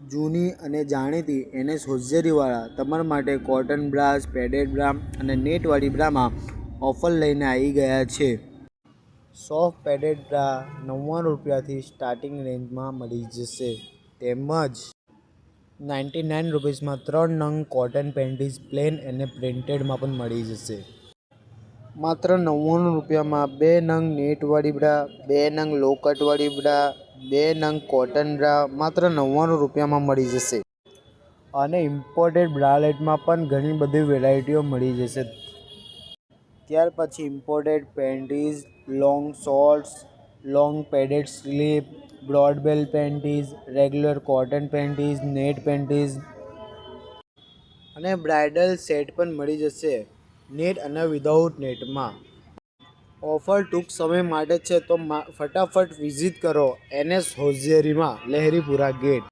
જૂની અને જાણીતી NS હોઝિયરીવાળા તમારા માટે કોટન બ્રાસ, પેડેડ બ્રા અને નેટવાળી બ્રામાં ઓફર લઈને આવી ગયા છે. સોફ્ટ પેડેડ બ્રા 99 રૂપિયાથી સ્ટાર્ટિંગ રેન્જમાં મળી જશે. તેમજ 99 રૂપીસમાં 3 નંગ કોટન પેન્ટીઝ પ્લેન અને પ્રિન્ટેડમાં પણ મળી જશે. માત્ર 99 રૂપિયામાં 2 નંગ નેટવાળી બ્રા, 2 નંગ લો કટવાળી બ્રા, 2 નંગ કોટન બ્રા માત્ર 99 રૂપિયામાં મળી જશે. અને ઇમ્પોર્ટેડ બ્રાલેટમાં પણ ઘણી બધી વેરાયટીઓ મળી જશે. ત્યાર પછી imported panties, long shorts, long padded slip, broad bell panties, regular cotton panties, net panties અને બ્રાઇડલ સેટ પણ મળી જશે નેટ અને વિધાઉટ નેટમાં. ઓફર ટૂંક સમય માટે છે તો ફટાફટ વિઝિટ કરો NS હોઝિયરીમાં, લહેરીપુરા ગેટ.